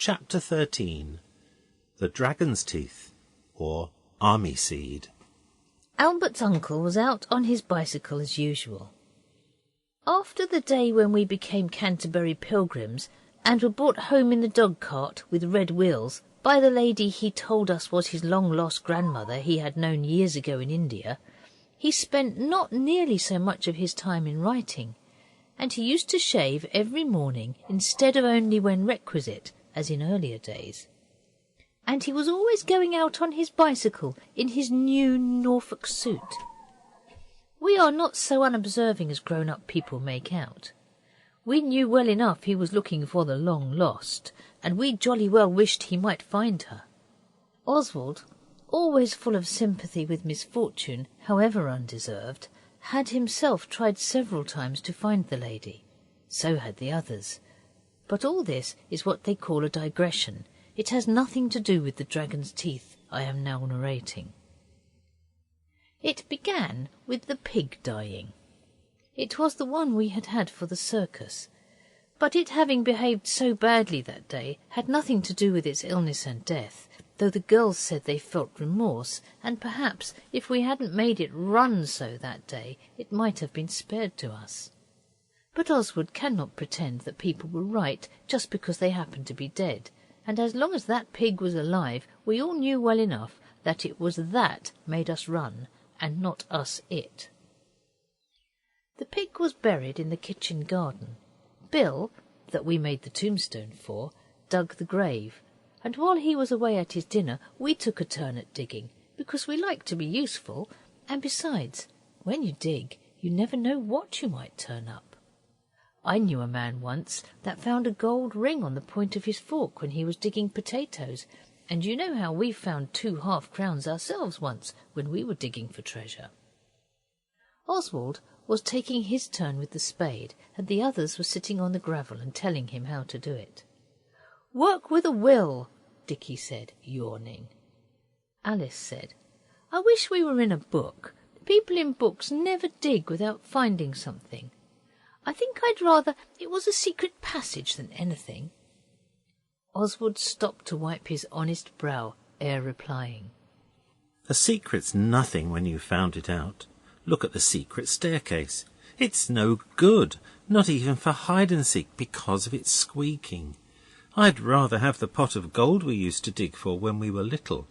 Chapter 13. The Dragon's Teeth, or Army Seed. Albert's uncle was out on his bicycle as usual. After the day when we became Canterbury pilgrims and were brought home in the dog cart with red wheels by the lady he told us was his long-lost grandmother he had known years ago in India, he spent not nearly so much of his time in writing, and he used to shave every morning instead of only when requisite, as in earlier days. And he was always going out on his bicycle in his new Norfolk suit. We are not so unobserving as grown-up people make out. We knew well enough he was looking for the long-lost, and we jolly well wished he might find her. Oswald, always full of sympathy with misfortune, however undeserved, had himself tried several times to find the lady. So had the others. But all this is what they call a digression. It has nothing to do with the dragon's teeth I am now narrating. It began with the pig dying. It was the one we had had for the circus, but it having behaved so badly that day had nothing to do with its illness and death, though the girls said they felt remorse, and perhaps if we hadn't made it run so that day it might have been spared to us. But Oswald cannot pretend that people were right just because they happened to be dead, and as long as that pig was alive we all knew well enough that it was that made us run, and not us it. The pig was buried in the kitchen garden. Bill, that we made the tombstone for, dug the grave, and while he was away at his dinner we took a turn at digging, because we like to be useful, and besides, when you dig you never know what you might turn up. I knew a man once that found a gold ring on the point of his fork when he was digging potatoes, and you know how we found 2 half-crowns ourselves once when we were digging for treasure. Oswald was taking his turn with the spade, and the others were sitting on the gravel and telling him how to do it. "Work with a will," Dicky said, yawning. Alice said, "I wish we were in a book. The people in books never dig without finding something. I think I'd rather it was a secret passage than anything." Oswald stopped to wipe his honest brow ere replying. A secret's nothing when you've found it out. Look at the secret staircase. It's no good, not even for hide-and-seek, because of its squeaking. I'd rather have the pot of gold we used to dig for when we were little.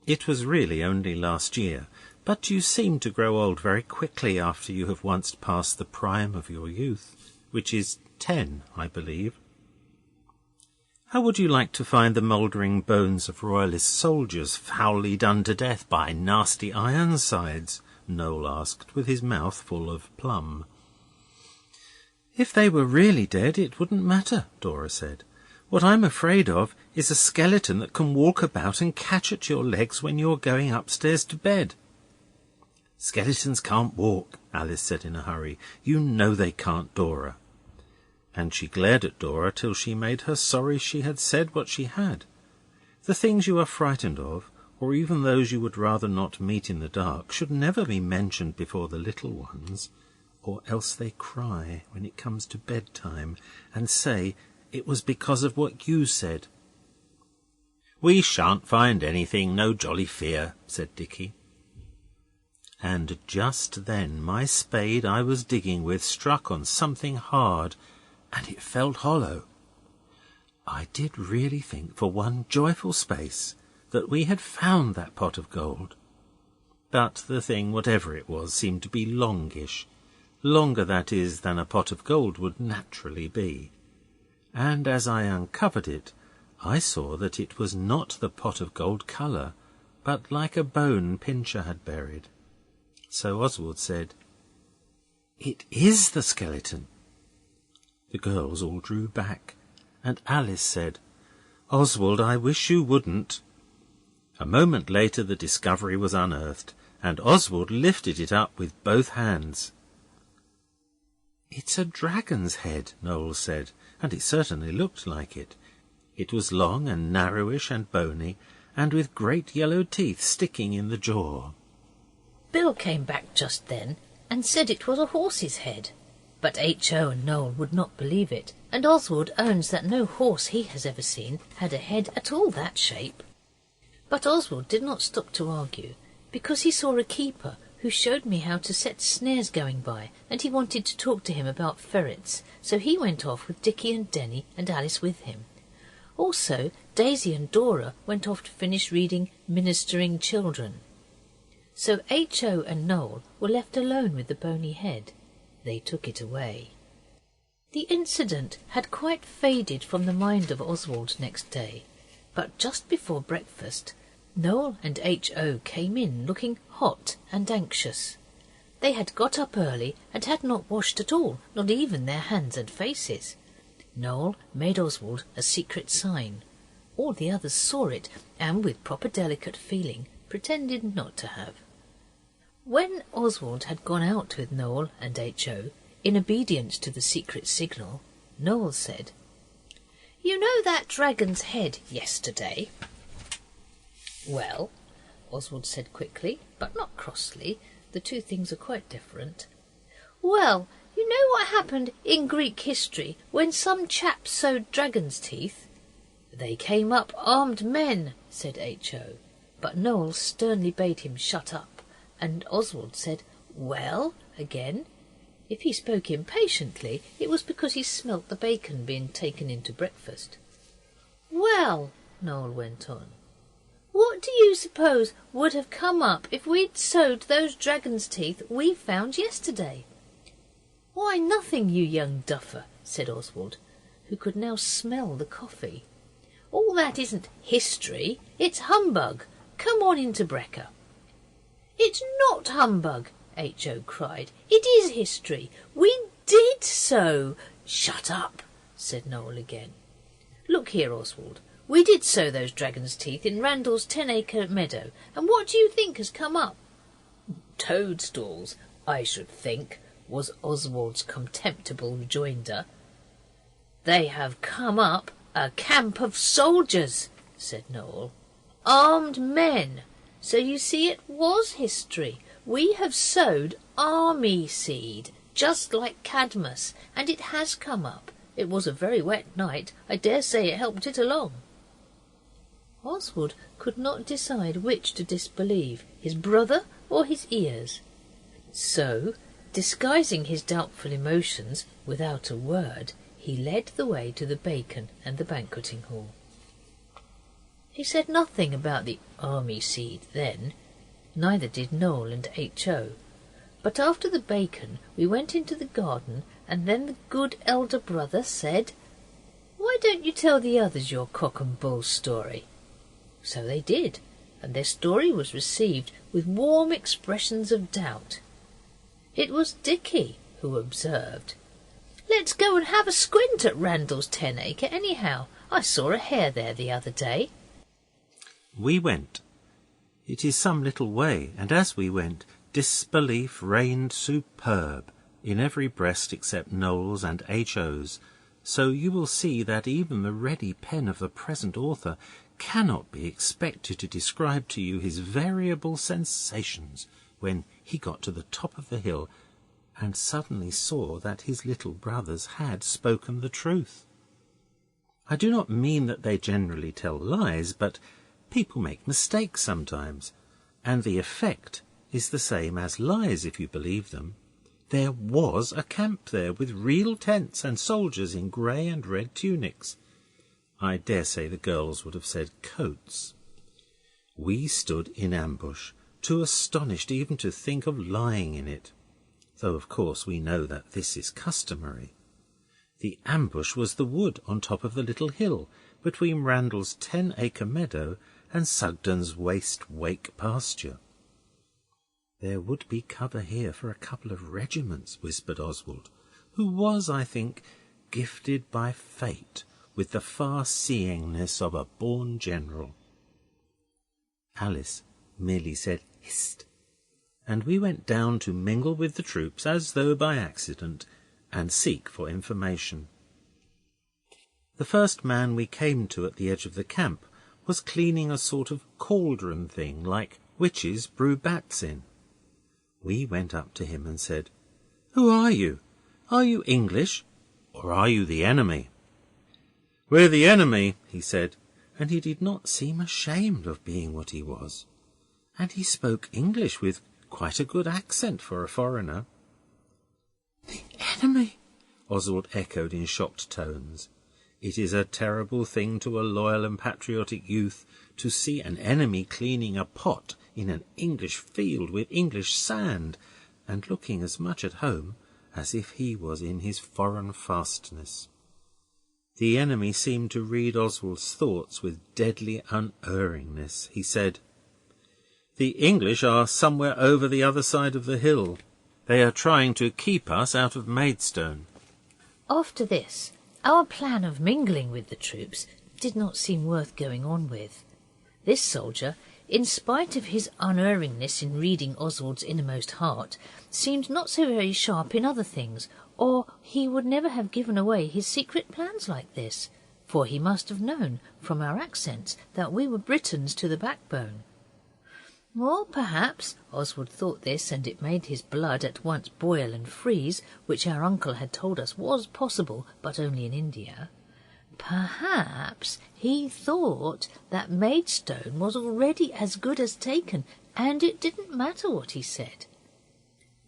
It was really only last year, but you seem to grow old very quickly after you have once passed the prime of your youth, which is 10, I believe. How would you like to find the mouldering bones of royalist soldiers foully done to death by nasty Ironsides? Noel asked, with his mouth full of plum. If they were really dead, it wouldn't matter, Dora said. What I'm afraid of is a skeleton that can walk about and catch at your legs when you're going upstairs to bed. Skeletons can't walk, Alice said in a hurry. You know they can't, Dora. And she glared at Dora till she made her sorry she had said what she had. The things you are frightened of, or even those you would rather not meet in the dark, should never be mentioned before the little ones, or else they cry when it comes to bedtime and say it was because of what you said. "We shan't find anything, no jolly fear," said Dicky. And just then my spade I was digging with struck on something hard, and it felt hollow. I did really think for one joyful space that we had found that pot of gold. But the thing, whatever it was, seemed to be longish, longer, that is, than a pot of gold would naturally be. And as I uncovered it, I saw that it was not the pot of gold colour, but like a bone Pincher had buried. So Oswald said, "It is the skeleton." The girls all drew back, and Alice said, "Oswald, I wish you wouldn't." A moment later the discovery was unearthed, and Oswald lifted it up with both hands. "It's a dragon's head," Noel said, and it certainly looked like it. It was long and narrowish and bony, and with great yellow teeth sticking in the jaw. Bill came back just then and said it was a horse's head. But H.O. and Noel would not believe it, and Oswald owns that no horse he has ever seen had a head at all that shape. But Oswald did not stop to argue, because he saw a keeper who showed me how to set snares going by, and he wanted to talk to him about ferrets, so he went off with Dickie and Denny and Alice with him. Also, Daisy and Dora went off to finish reading Ministering Children. So H.O. and Noel were left alone with the bony head. They took it away. The incident had quite faded from the mind of Oswald next day, but just before breakfast Noel and H.O. came in looking hot and anxious. They had got up early and had not washed at all, not even their hands and faces. Noel made Oswald a secret sign. All the others saw it, and with proper delicate feeling pretended not to have. When Oswald had gone out with Noel and H.O., in obedience to the secret signal, Noel said, "You know that dragon's head yesterday?" "Well," Oswald said quickly, but not crossly. The two things are quite different. "Well, you know what happened in Greek history when some chaps sowed dragon's teeth?" "They came up armed men," said H.O., but Noel sternly bade him shut up. And Oswald said, "Well," again. If he spoke impatiently, it was because he smelt the bacon being taken into breakfast. "Well," Noel went on, "what do you suppose would have come up if we'd sowed those dragon's teeth we found yesterday?" "Why, nothing, you young duffer," said Oswald, who could now smell the coffee. "All that isn't history, it's humbug. Come on into brekker." "It's not humbug," H.O. cried. "It is history. We did sow." "Shut up," said Noel again. "Look here, Oswald. We did sow those dragon's teeth in Randall's 10-acre meadow, and what do you think has come up?" "Toadstools, I should think," was Oswald's contemptible rejoinder. "They have come up a camp of soldiers," said Noel. "Armed men. So you see it was history. We have sowed army seed, just like Cadmus, and it has come up. It was a very wet night. I dare say it helped it along." Oswald could not decide which to disbelieve, his brother or his ears. So, disguising his doubtful emotions without a word, he led the way to the bacon and the banqueting hall. He said nothing about the army seed then, neither did Noel and H.O. But after the bacon we went into the garden, and then the good elder brother said, "Why don't you tell the others your cock and bull story?" So they did, and their story was received with warm expressions of doubt. It was Dickie who observed, "Let's go and have a squint at Randall's 10-acre anyhow. I saw a hare there the other day." We went. It is some little way, and as we went, disbelief reigned superb in every breast except Noel's and H.O.'s, so you will see that even the ready pen of the present author cannot be expected to describe to you his variable sensations when he got to the top of the hill and suddenly saw that his little brothers had spoken the truth. I do not mean that they generally tell lies, but people make mistakes sometimes, and the effect is the same as lies if you believe them. There was a camp there with real tents and soldiers in grey and red tunics. I dare say the girls would have said coats. We stood in ambush, too astonished even to think of lying in it, though of course we know that this is customary. The ambush was the wood on top of the little hill between Randall's 10-acre meadow and Sugden's waste-wake pasture. "There would be cover here for a couple of regiments," whispered Oswald, who was, I think, gifted by fate with the far-seeingness of a born general. Alice merely said, "Hist," and we went down to mingle with the troops as though by accident, and seek for information. The first man we came to at the edge of the camp was cleaning a sort of cauldron thing like witches brew bats in. We went up to him and said, "Who are you? Are you English, or are you the enemy?" "We're the enemy," he said, and he did not seem ashamed of being what he was. And he spoke English with quite a good accent for a foreigner. "The enemy!" Oswald echoed in shocked tones. It is a terrible thing to a loyal and patriotic youth to see an enemy cleaning a pot in an English field with English sand, and looking as much at home as if he was in his foreign fastness. The enemy seemed to read Oswald's thoughts with deadly unerringness. He said, "The English are somewhere over the other side of the hill. They are trying to keep us out of Maidstone." After this, our plan of mingling with the troops did not seem worth going on with. This soldier, in spite of his unerringness in reading Oswald's innermost heart, seemed not so very sharp in other things, or he would never have given away his secret plans like this, for he must have known from our accents that we were Britons to the backbone. Or perhaps Oswald thought this, and it made his blood at once boil and freeze, which our uncle had told us was possible, but only in India. Perhaps he thought that Maidstone was already as good as taken, and it didn't matter what he said.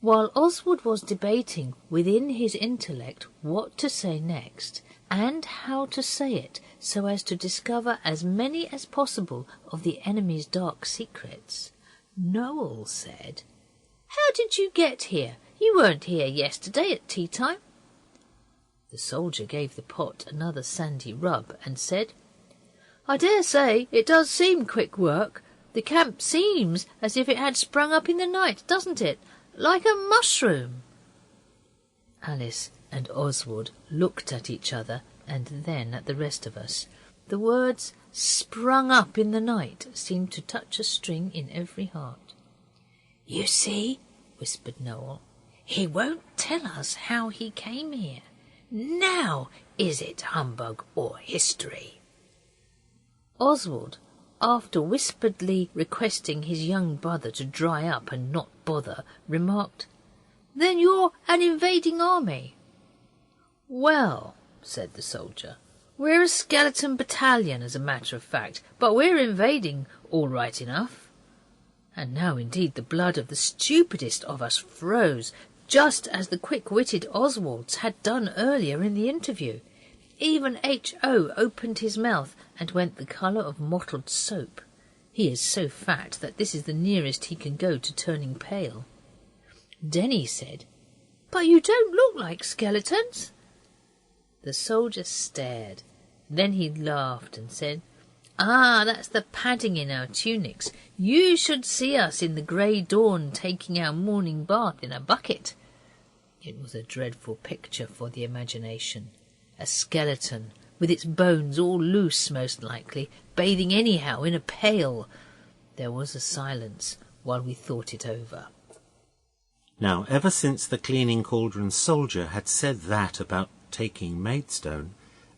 While Oswald was debating within his intellect what to say next, and how to say it so as to discover as many as possible of the enemy's dark secrets, Noel said, "How did you get here? You weren't here yesterday at tea time." The soldier gave the pot another sandy rub and said, "I dare say it does seem quick work. The camp seems as if it had sprung up in the night, doesn't it? Like a mushroom." Alice and Oswald looked at each other and then at the rest of us. The words "sprung up in the night" seemed to touch a string in every heart. "You see," whispered Noel, "he won't tell us how he came here. Now is it humbug or history?" Oswald, after whisperedly requesting his young brother to dry up and not bother, remarked, "Then you're an invading army?" "Well," said the soldier, "we're a skeleton battalion, as a matter of fact, but we're invading all right enough." And now indeed the blood of the stupidest of us froze, just as the quick-witted Oswald's had done earlier in the interview. Even H.O. opened his mouth and went the colour of mottled soap. He is so fat that this is the nearest he can go to turning pale. Denny said, "But you don't look like skeletons." The soldier stared. Then he laughed and said, "Ah, that's the padding in our tunics. You should see us in the grey dawn taking our morning bath in a bucket." It was a dreadful picture for the imagination. A skeleton, with its bones all loose most likely, bathing anyhow in a pail. There was a silence while we thought it over. Now, ever since the cleaning cauldron soldier had said that about taking Maidstone,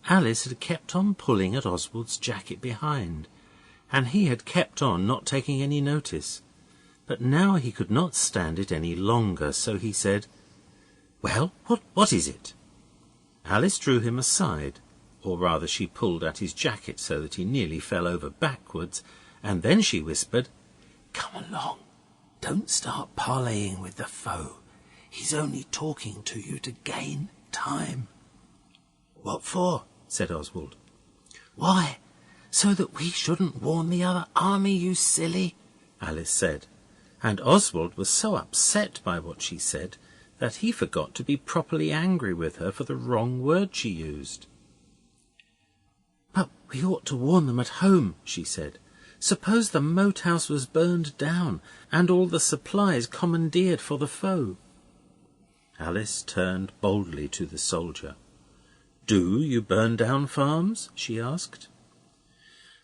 Alice had kept on pulling at Oswald's jacket behind, and he had kept on not taking any notice. But now he could not stand it any longer, so he said, "Well, what is it?" Alice drew him aside, or rather she pulled at his jacket so that he nearly fell over backwards, and then she whispered, "Come along, don't start parleying with the foe. He's only talking to you to gain time." "What for?" said Oswald. "Why, so that we shouldn't warn the other army, you silly," Alice said, and Oswald was so upset by what she said that he forgot to be properly angry with her for the wrong word she used. "But we ought to warn them at home," she said. "Suppose the moat house was burned down and all the supplies commandeered for the foe." Alice turned boldly to the soldier. "Do you burn down farms?" she asked.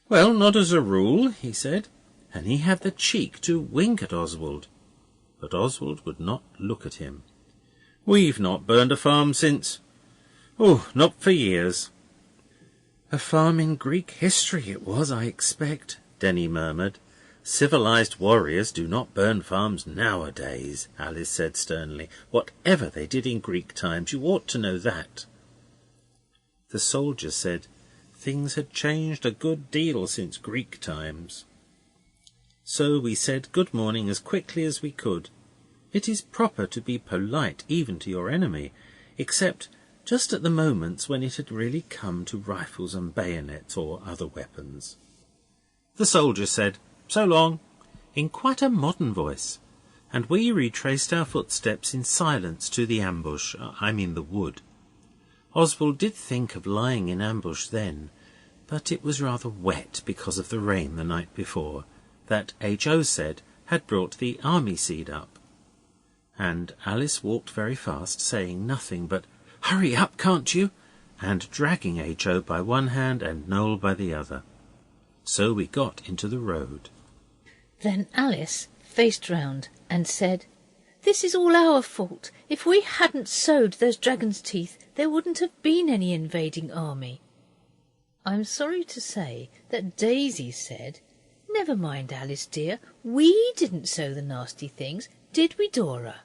"Well, not as a rule," he said, and he had the cheek to wink at Oswald. But Oswald would not look at him. "We've not burned a farm since... not for years." "A farm in Greek history it was, I expect," Denny murmured. Civilized warriors do not burn farms nowadays, Alice said sternly. Whatever they did in Greek times, you ought to know that. The soldier said things had changed a good deal since Greek times. So we said good morning as quickly as we could. It is proper to be polite even to your enemy, except just at the moments when it had really come to rifles and bayonets or other weapons. The soldier said, "So long," in quite a modern voice, and we retraced our footsteps in silence to the ambush, the wood. Oswald did think of lying in ambush then, but it was rather wet because of the rain the night before, that H.O. said had brought the army seed up. And Alice walked very fast, saying nothing but, "Hurry up, can't you?" and dragging H.O. by one hand and Noel by the other. So we got into the road. Then Alice faced round and said, "This is all our fault. If we hadn't sowed those dragon's teeth, there wouldn't have been any invading army." I'm sorry to say that Daisy said, "Never mind, Alice dear, we didn't sow the nasty things, did we, Dora?"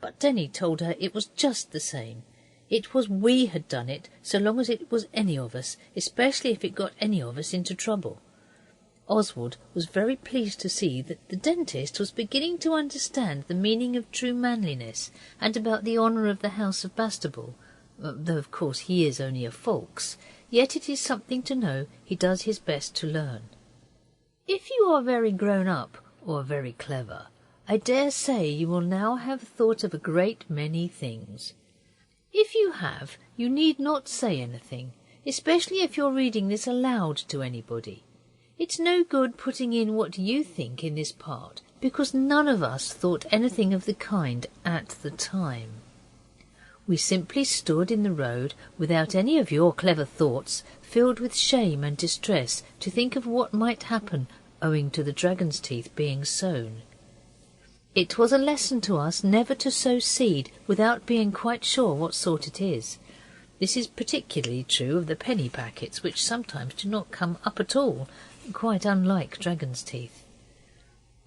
But Denny told her it was just the same. It was we had done it, so long as it was any of us, especially if it got any of us into trouble. Oswald was very pleased to see that the dentist was beginning to understand the meaning of true manliness and about the honour of the House of Bastable, though of course he is only a Fawkes, yet it is something to know he does his best to learn. If you are very grown up or very clever, I dare say you will now have thought of a great many things. If you have, you need not say anything, especially if you're reading this aloud to anybody. It's no good putting in what you think in this part, because none of us thought anything of the kind at the time. We simply stood in the road without any of your clever thoughts, filled with shame and distress to think of what might happen owing to the dragon's teeth being sown. It was a lesson to us never to sow seed without being quite sure what sort it is. This is particularly true of the penny packets, which sometimes do not come up at all, quite unlike dragon's teeth.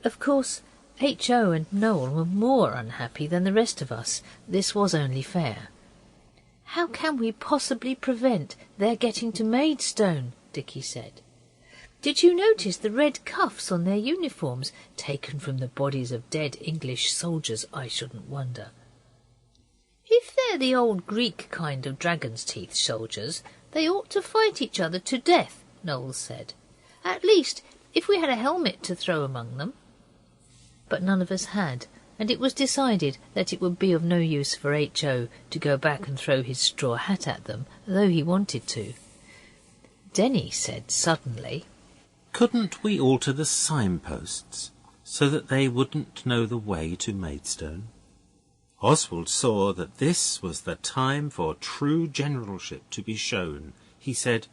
Of course, H.O. and Noel were more unhappy than the rest of us. This was only fair. "How can we possibly prevent their getting to Maidstone?" Dicky said. "Did you notice the red cuffs on their uniforms, taken from the bodies of dead English soldiers, I shouldn't wonder?" "If they're the old Greek kind of dragon's teeth soldiers, they ought to fight each other to death," Noel said. "At least, if we had a helmet to throw among them." But none of us had, and it was decided that it would be of no use for H.O. to go back and throw his straw hat at them, though he wanted to. Denny said suddenly, "Couldn't we alter the signposts so that they wouldn't know the way to Maidstone?" Oswald saw that this was the time for true generalship to be shown. He said,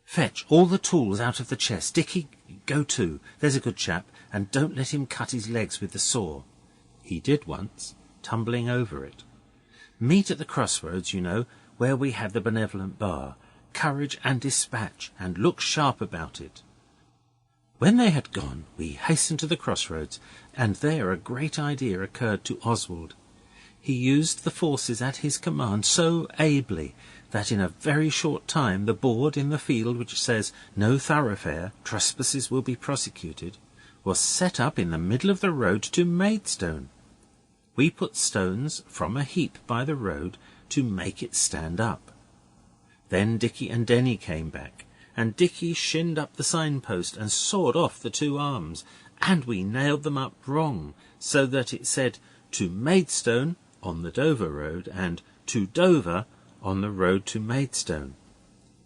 "Fetch all the tools out of the chest. Dicky, go too. There's a good chap, and don't let him cut his legs with the saw." He did once, tumbling over it. "Meet at the crossroads, you know, where we had the benevolent bar. Courage and dispatch, and look sharp about it." When they had gone, we hastened to the crossroads, and there a great idea occurred to Oswald. He used the forces at his command so ably that in a very short time the board in the field which says, "No thoroughfare, trespassers will be prosecuted," was set up in the middle of the road to Maidstone. We put stones from a heap by the road to make it stand up. Then Dicky and Denny came back, and Dicky shinned up the signpost and sawed off the two arms, and we nailed them up wrong, so that it said, "To Maidstone" on the Dover road, and "To Dover" on the road to Maidstone.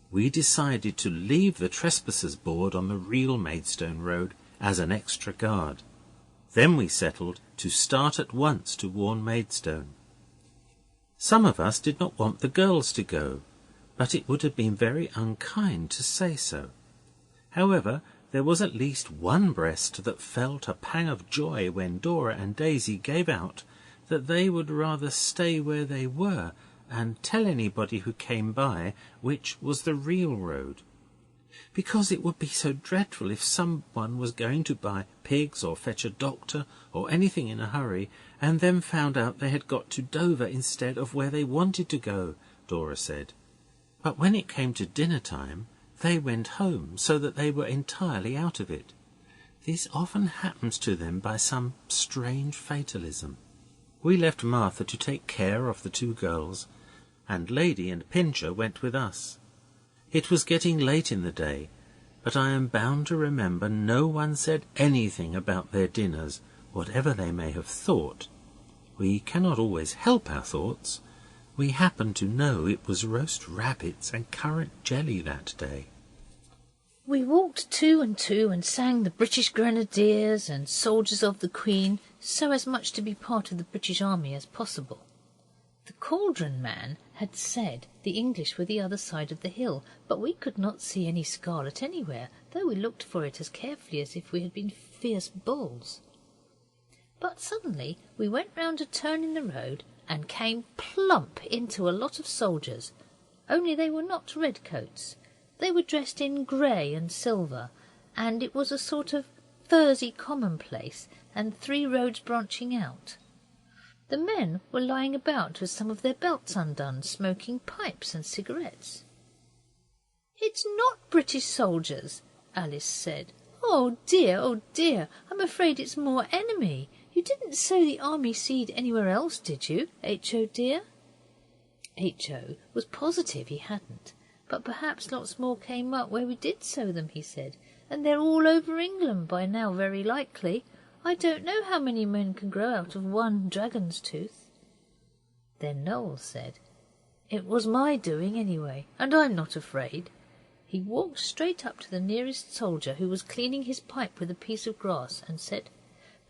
We decided to leave the trespassers board on the real Maidstone road as an extra guard. Then we settled to start at once to warn Maidstone. Some of us did not want the girls to go, but it would have been very unkind to say so. However, there was at least one breast that felt a pang of joy when Dora and Daisy gave out that they would rather stay where they were and tell anybody who came by which was the real road. because it would be so dreadful if someone was going to buy pigs or fetch a doctor or anything in a hurry, and then found out they had got to Dover instead of where they wanted to go, Dora said. But when it came to dinner time, they went home, so that they were entirely out of it. This often happens to them by some strange fatalism. We left Martha to take care of the two girls, and Lady and Pincher went with us. It was getting late in the day, but I am bound to remember no one said anything about their dinners, whatever they may have thought. We cannot always help our thoughts. We happened to know it was roast rabbits and currant jelly that day. We walked two and sang the British Grenadiers and Soldiers of the Queen, so as much to be part of the British Army as possible. The Cauldron Man had said the English were the other side of the hill, but we could not see any scarlet anywhere, though we looked for it as carefully as if we had been fierce bulls. But suddenly we went round a turn in the road and came plump into a lot of soldiers, only they were not redcoats. They were dressed in grey and silver, and it was a sort of furzy commonplace, and 3 roads branching out. The men were lying about with some of their belts undone, smoking pipes and cigarettes. "It's not British soldiers," Alice said. Oh dear, I'm afraid it's more enemy. You didn't sow the army seed anywhere else, did you, H.O. dear?" H.O. was positive he hadn't, but perhaps lots more came up where we did sow them, he said, and they're all over England by now, very likely. I don't know how many men can grow out of one dragon's tooth. Then Noel said, "It was my doing anyway, and I'm not afraid." He walked straight up to the nearest soldier, who was cleaning his pipe with a piece of grass, and said,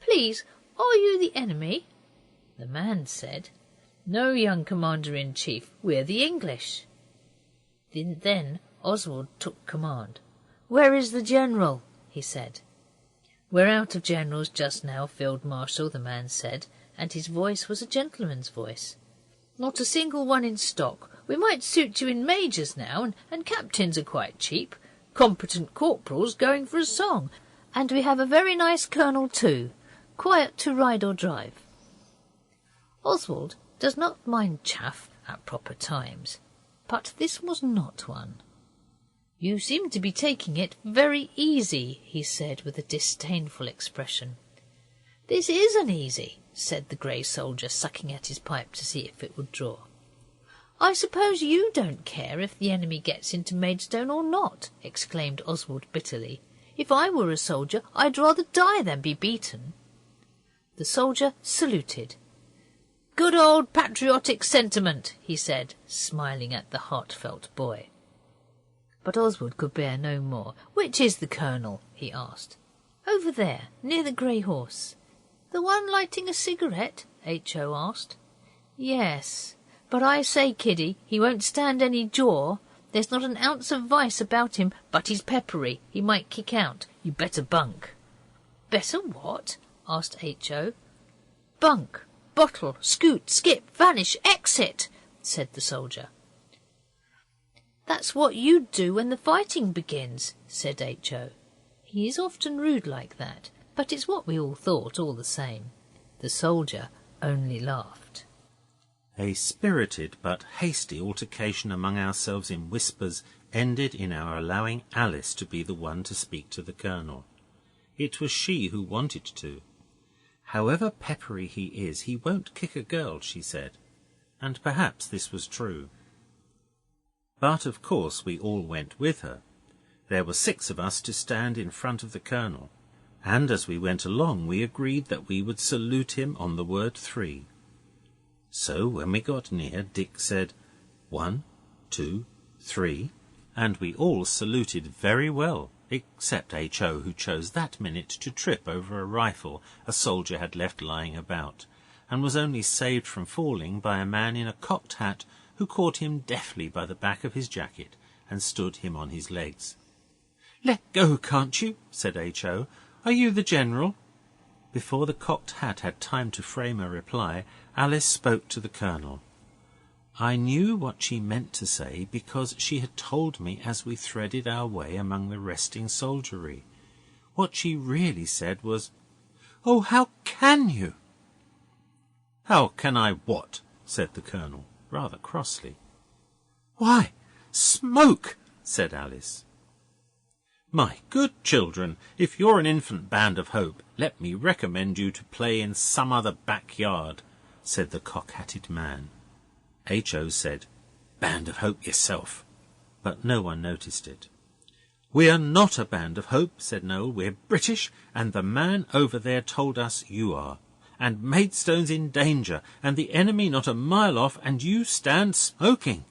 "Please, are you the enemy?" The man said, "No, young Commander-in-Chief, we're the English." Then Oswald took command. "Where is the General?" he said. "We're out of generals just now, Field Marshal," the man said, and his voice was a gentleman's voice. "Not a single one in stock. We might suit you in majors now, and captains are quite cheap. Competent corporals going for a song. And we have a very nice colonel too, quiet to ride or drive." Oswald does not mind chaff at proper times, but this was not one. "You seem to be taking it very easy," he said with a disdainful expression. "This isn't easy," said the grey soldier, sucking at his pipe to see if it would draw. "I suppose you don't care if the enemy gets into Maidstone or not," exclaimed Oswald bitterly. "If I were a soldier, I'd rather die than be beaten." The soldier saluted. "Good old patriotic sentiment," he said, smiling at the heartfelt boy. But Oswald could bear no more. "Which is the colonel?" he asked. "Over there, near the grey horse." "The one lighting a cigarette?" H.O. asked. "Yes. But I say, kiddie, he won't stand any jaw. There's not an ounce of vice about him, but he's peppery. He might kick out. You better bunk." "Better what?" asked H.O. "Bunk, bottle, scoot, skip, vanish, exit," said the soldier. "That's what you'd do when the fighting begins," said H.O. He is often rude like that, but it's what we all thought all the same. The soldier only laughed. A spirited but hasty altercation among ourselves in whispers ended in our allowing Alice to be the one to speak to the colonel. It was she who wanted to. However peppery he is, he won't kick a girl, she said, and perhaps this was true. But of course we all went with her. There were 6 of us to stand in front of the colonel, and as we went along we agreed that we would salute him on the word 3. So when we got near, Dick said 1, 2, 3, and we all saluted very well, except H.O., who chose that minute to trip over a rifle a soldier had left lying about, and was only saved from falling by a man in a cocked hat who caught him deftly by the back of his jacket and stood him on his legs. "Let go, can't you?" said H.O. "Are you the General?" Before the cocked hat had time to frame a reply, Alice spoke to the colonel. I knew what she meant to say because she had told me as we threaded our way among the resting soldiery. What she really said was, "Oh, how can you?" "How can I what?" said the Colonel, rather crossly. "Why, smoke," said Alice. "My good children, if you're an infant band of hope, let me recommend you to play in some other backyard," said the cock-hatted man. H.O. said, "Band of hope yourself," but no one noticed it. "We're not a band of hope," said Noel. "We're British, and the man over there told us you are. And Maidstone's in danger, and the enemy not a mile off, and you stand smoking."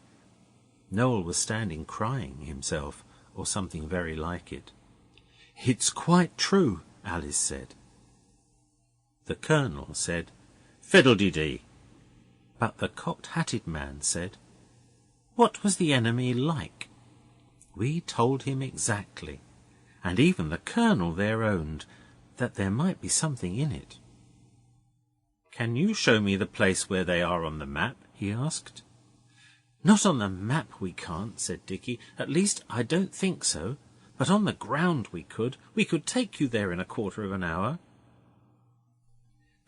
Noel was standing crying himself, or something very like it. "It's quite true," Alice said. The Colonel said, "Fiddle-de-dee." But the cocked-hatted man said, "What was the enemy like?" We told him exactly, and even the Colonel there owned that there might be something in it. "Can you show me the place where they are on the map?" he asked. "Not on the map we can't," said Dicky. "At least, I don't think so. But on the ground we could. We could take you there in a quarter of an hour."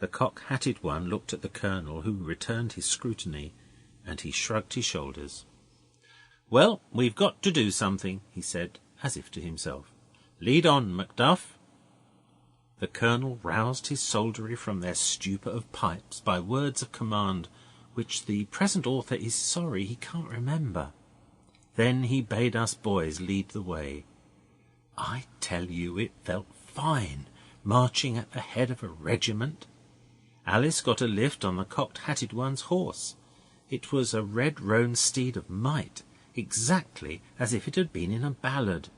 The cock-hatted one looked at the Colonel, who returned his scrutiny, and he shrugged his shoulders. "Well, we've got to do something," he said, as if to himself. "Lead on, Macduff." The Colonel roused his soldiery from their stupor of pipes by words of command, which the present author is sorry he can't remember. Then he bade us boys lead the way. I tell you it felt fine, marching at the head of a regiment. Alice got a lift on the cocked-hatted one's horse. It was a red-roan steed of might, exactly as if it had been in a ballad.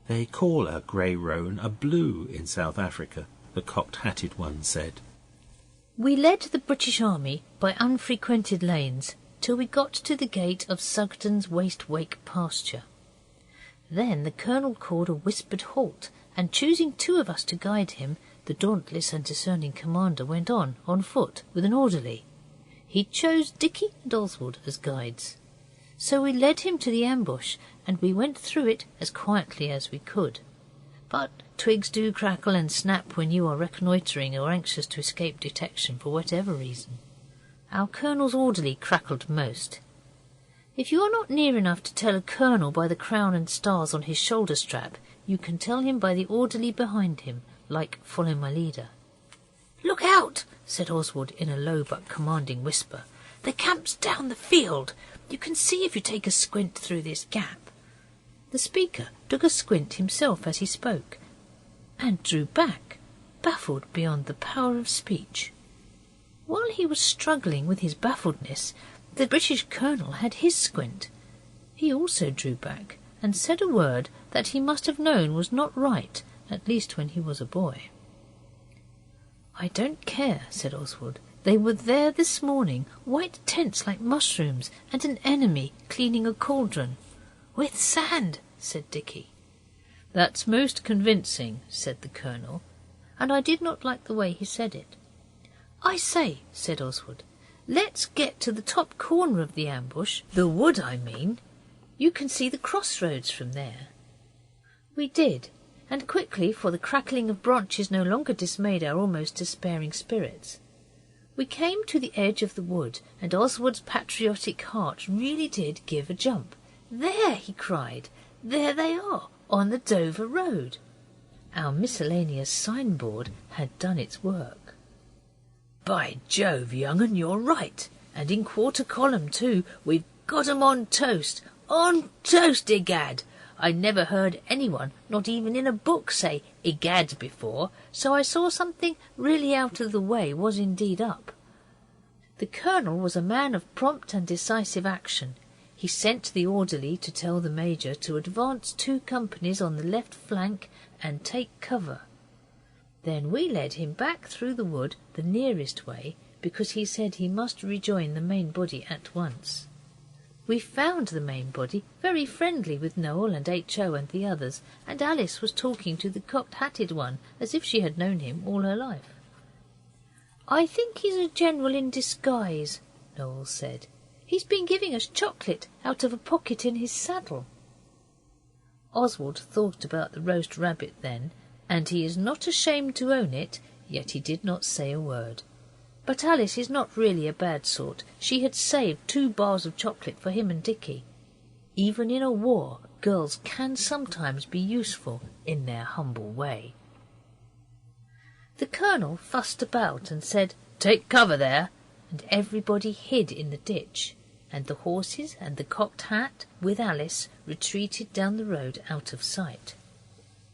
They call a grey roan a blue in South Africa, the cocked-hatted one said. We led the British Army by unfrequented lanes till we got to the gate of Sugden's waste-wake pasture. Then the Colonel called a whispered halt, and choosing 2 of us to guide him, the dauntless and discerning commander went on foot, with an orderly. He chose Dicky and Oswald as guides. So we led him to the ambush, and we went through it as quietly as we could. But twigs do crackle and snap when you are reconnoitring or anxious to escape detection for whatever reason. Our Colonel's orderly crackled most. If you are not near enough to tell a colonel by the crown and stars on his shoulder strap, you can tell him by the orderly behind him, like Follow My Leader. "Look out!" said Oswald in a low but commanding whisper. "The camp's down the field. You can see if you take a squint through this gap." The speaker took a squint himself as he spoke, and drew back, baffled beyond the power of speech. While he was struggling with his baffledness, the British Colonel had his squint. He also drew back, and said a word that he must have known was not right, at least when he was a boy. "I don't care," said Oswald. "They were there this morning, white tents like mushrooms, and an enemy cleaning a cauldron." "With sand," said Dicky. "That's most convincing," said the Colonel, and I did not like the way he said it. "I say," said Oswald, "let's get to the top corner of the ambush, the wood, I mean. You can see the crossroads from there." We did, and quickly, for the crackling of branches no longer dismayed our almost despairing spirits. We came to the edge of the wood, and Oswald's patriotic heart really did give a jump. "There!" he cried. "There they are, on the Dover Road." Our miscellaneous signboard had done its work. "By Jove, young 'un, you're right. And in quarter column, too. We've got 'em on toast. On toast, egad! I never heard anyone, not even in a book, say egad before, so I saw something really out of the way was indeed up." The Colonel was a man of prompt and decisive action. He sent the orderly to tell the Major to advance 2 companies on the left flank and take cover. Then we led him back through the wood the nearest way, because he said he must rejoin the main body at once. We found the main body very friendly with Noel and H.O. and the others, and Alice was talking to the cocked-hatted one as if she had known him all her life. "I think he's a general in disguise," Noel said. He's been giving us chocolate out of a pocket in his saddle. Oswald thought about the roast rabbit then, and he is not ashamed to own it, yet he did not say a word. But Alice is not really a bad sort. She had saved 2 bars of chocolate for him and Dicky. Even in a war, girls can sometimes be useful in their humble way. The Colonel fussed about and said, "Take cover there," and everybody hid in the ditch, and the horses and the cocked hat, with Alice, retreated down the road out of sight.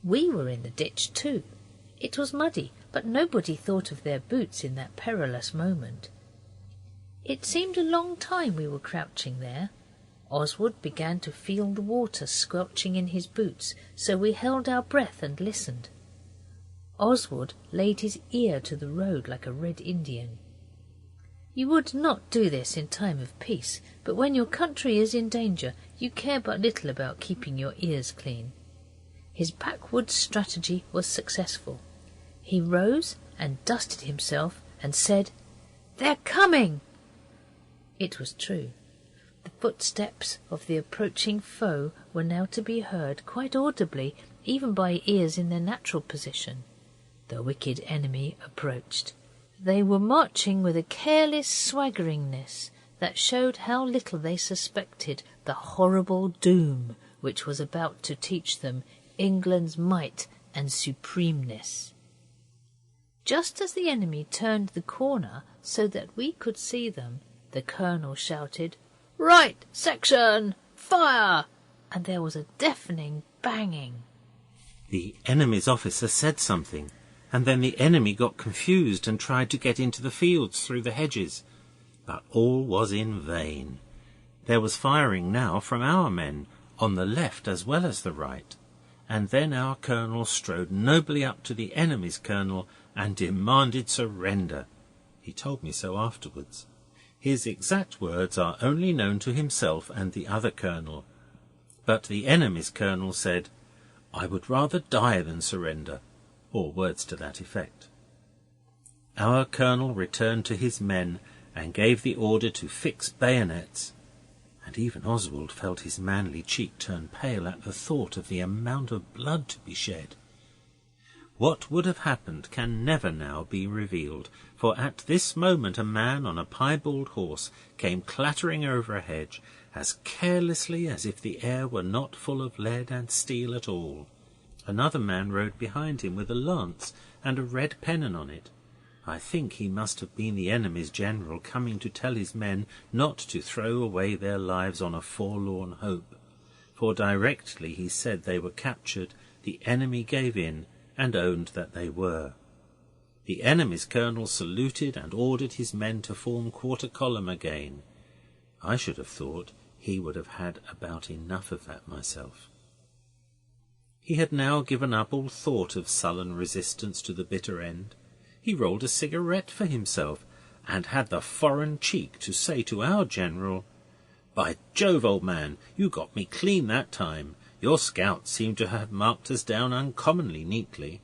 We were in the ditch too. It was muddy, but nobody thought of their boots in that perilous moment. It seemed a long time we were crouching there. Oswald began to feel the water squelching in his boots, so we held our breath and listened. Oswald laid his ear to the road like a Red Indian. You would not do this in time of peace, but when your country is in danger, you care but little about keeping your ears clean. His backwoods strategy was successful. He rose and dusted himself and said, "They're coming!" It was true. The footsteps of the approaching foe were now to be heard quite audibly, even by ears in their natural position. The wicked enemy approached. They were marching with a careless swaggeringness that showed how little they suspected the horrible doom which was about to teach them England's might and supremeness. Just as the enemy turned the corner so that we could see them, the Colonel shouted, "Right section, fire!" and there was a deafening banging. The enemy's officer said something, and then the enemy got confused and tried to get into the fields through the hedges. But all was in vain. There was firing now from our men, on the left as well as the right, and then our colonel strode nobly up to the enemy's colonel and demanded surrender. He told me so afterwards. His exact words are only known to himself and the other colonel, but the enemy's colonel said, "I would rather die than surrender," or words to that effect. Our colonel returned to his men and gave the order to fix bayonets, and even Oswald felt his manly cheek turn pale at the thought of the amount of blood to be shed. What would have happened can never now be revealed, for at this moment a man on a piebald horse came clattering over a hedge as carelessly as if the air were not full of lead and steel at all. Another man rode behind him with a lance and a red pennon on it. I think he must have been the enemy's general coming to tell his men not to throw away their lives on a forlorn hope, for directly he said they were captured, the enemy gave in and owned that they were. The enemy's colonel saluted and ordered his men to form quarter column again. I should have thought he would have had about enough of that myself. He had now given up all thought of sullen resistance to the bitter end. He rolled a cigarette for himself, and had the foreign cheek to say to our general, "By Jove, old man, you got me clean that time. Your scouts seem to have marked us down uncommonly neatly."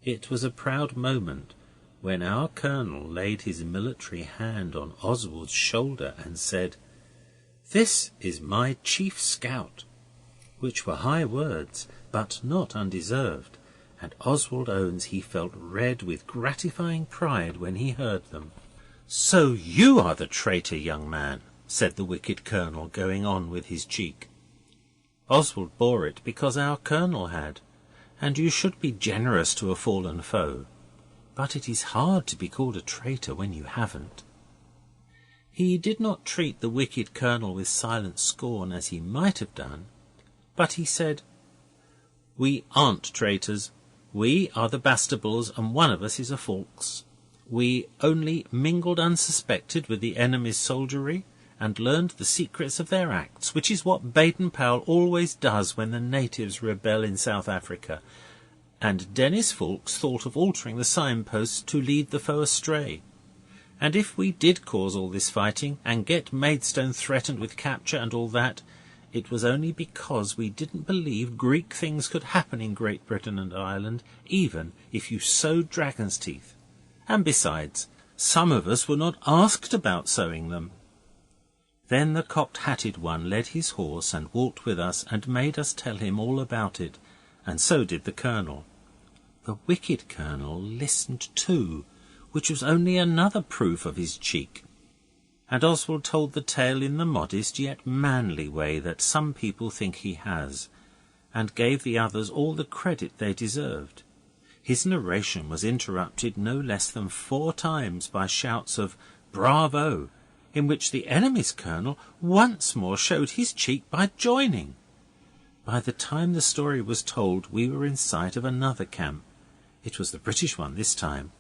It was a proud moment when our colonel laid his military hand on Oswald's shoulder and said, "This is my chief scout," which were high words, but not undeserved, and Oswald owns he felt red with gratifying pride when he heard them. "So you are the traitor, young man," said the wicked colonel, going on with his cheek. Oswald bore it because our colonel had, and you should be generous to a fallen foe, but it is hard to be called a traitor when you haven't. He did not treat the wicked colonel with silent scorn as he might have done, but he said, "We aren't traitors. We are the Bastables, and one of us is a Fawkes. We only mingled unsuspected with the enemy's soldiery and learned the secrets of their acts, which is what Baden-Powell always does when the natives rebel in South Africa, and Dennis Fawkes thought of altering the signposts to lead the foe astray. And if we did cause all this fighting and get Maidstone threatened with capture and all that, it was only because we didn't believe Greek things could happen in Great Britain and Ireland, even if you sowed dragon's teeth. And besides, some of us were not asked about sowing them." Then the cocked-hatted one led his horse and walked with us and made us tell him all about it, and so did the Colonel. The wicked Colonel listened too, which was only another proof of his cheek. And Oswald told the tale in the modest yet manly way that some people think he has, and gave the others all the credit they deserved. His narration was interrupted no less than 4 times by shouts of "Bravo!" in which the enemy's Colonel once more showed his cheek by joining. By the time the story was told we were in sight of another camp. It was the British one this time.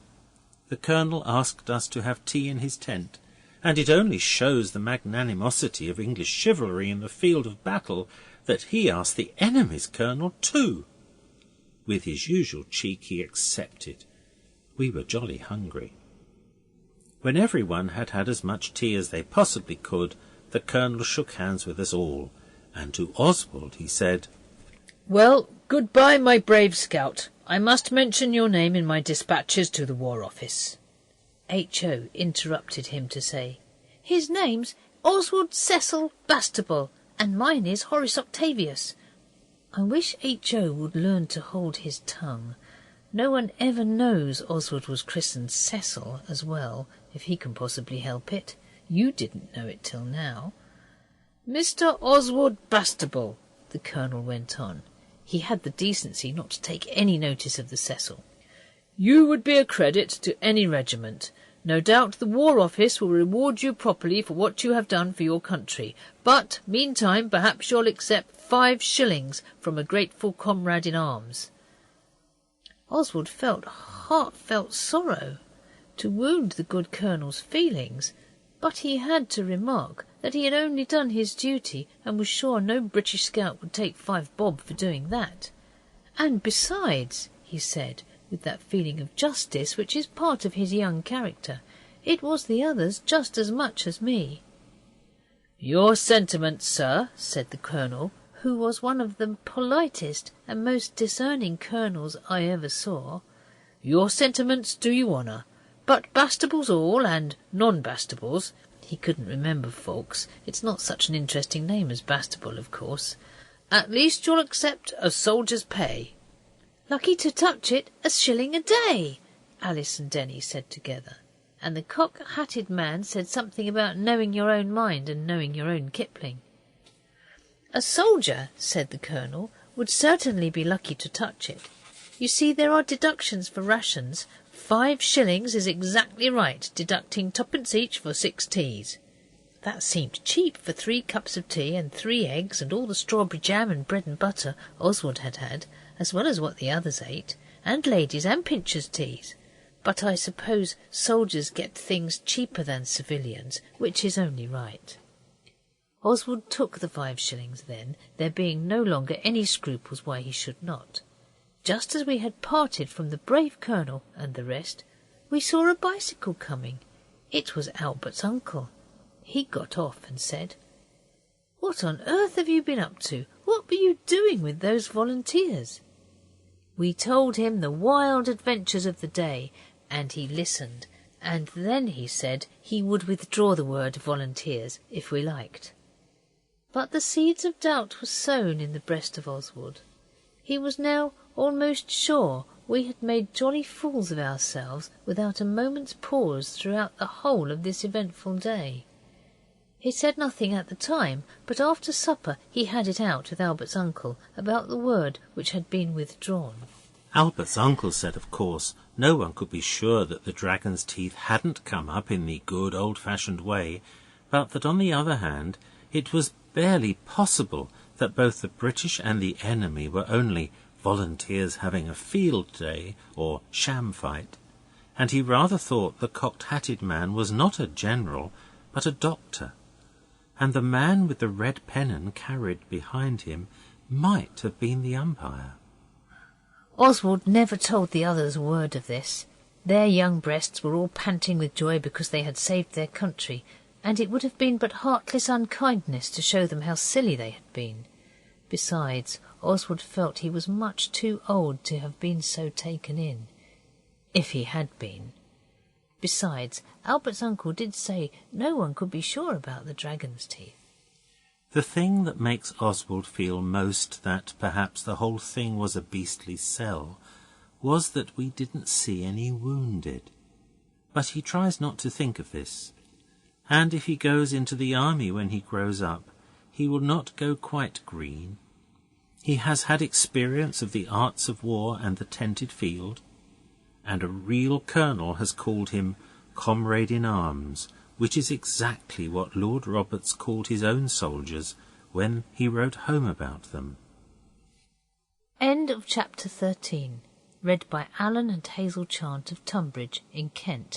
The Colonel asked us to have tea in his tent, and it only shows the magnanimosity of English chivalry in the field of battle that he asked the enemy's Colonel too. With his usual cheek he accepted. We were jolly hungry. When everyone had had as much tea as they possibly could, the Colonel shook hands with us all, and to Oswald he said, "Well, goodbye, my brave scout. I must mention your name in my dispatches to the War Office." H.O. interrupted him to say, "His name's Oswald Cecil Bastable, and mine is Horace Octavius." I wish H.O. would learn to hold his tongue. No one ever knows Oswald was christened Cecil as well, if he can possibly help it. You didn't know it till now. "Mr. Oswald Bastable," the Colonel went on. He had the decency not to take any notice of the Cecil. "You would be a credit to any regiment. No doubt the War Office will reward you properly for what you have done for your country, but meantime perhaps you'll accept 5 shillings from a grateful comrade in arms." Oswald felt heartfelt sorrow to wound the good Colonel's feelings, but he had to remark that he had only done his duty and was sure no British scout would take 5 bob for doing that. And besides, he said, with that feeling of justice which is part of his young character, it was the others just as much as me. "Your sentiments, sir," said the Colonel, who was one of the politest and most discerning colonels I ever saw, "your sentiments do you honour, but Bastables all and non-Bastables," he couldn't remember Fawkes, it's not such an interesting name as Bastable, of course, "at least you'll accept a soldier's pay." "Lucky to touch it, a shilling a day," Alice and Denny said together, and the cocked-hatted man said something about knowing your own mind and knowing your own Kipling. "A soldier," said the Colonel, "would certainly be lucky to touch it. You see, there are deductions for rations. 5 shillings is exactly right, deducting 2d each for 6 teas. That seemed cheap for 3 cups of tea and 3 eggs and all the strawberry jam and bread and butter Oswald had had, as well as what the others ate, and ladies' and Pincher's teas. But I suppose soldiers get things cheaper than civilians, which is only right." Oswald took the 5 shillings then, there being no longer any scruples why he should not. Just as we had parted from the brave Colonel and the rest, we saw a bicycle coming. It was Albert's uncle. He got off and said, "What on earth have you been up to? What were you doing with those volunteers?" We told him the wild adventures of the day, and he listened, and then he said he would withdraw the word volunteers if we liked. But the seeds of doubt were sown in the breast of Oswald. He was now almost sure we had made jolly fools of ourselves without a moment's pause throughout the whole of this eventful day. He said nothing at the time, but after supper he had it out with Albert's uncle about the word which had been withdrawn. Albert's uncle said, of course, no one could be sure that the dragon's teeth hadn't come up in the good old-fashioned way, but that on the other hand it was barely possible that both the British and the enemy were only volunteers having a field day or sham fight, and he rather thought the cocked-hatted man was not a general but a doctor, and the man with the red pennon carried behind him might have been the umpire. Oswald never told the others a word of this. Their young breasts were all panting with joy because they had saved their country, and it would have been but heartless unkindness to show them how silly they had been. Besides, Oswald felt he was much too old to have been so taken in, if he had been. Besides, Albert's uncle did say no one could be sure about the dragon's teeth. The thing that makes Oswald feel most that perhaps the whole thing was a beastly sell was that we didn't see any wounded. But he tries not to think of this, and if he goes into the army when he grows up, he will not go quite green. He has had experience of the arts of war and the tented field, and a real colonel has called him comrade in arms, which is exactly what Lord Roberts called his own soldiers when he wrote home about them. End of chapter 13. Read by Alan and Hazel Chant of Tunbridge in Kent.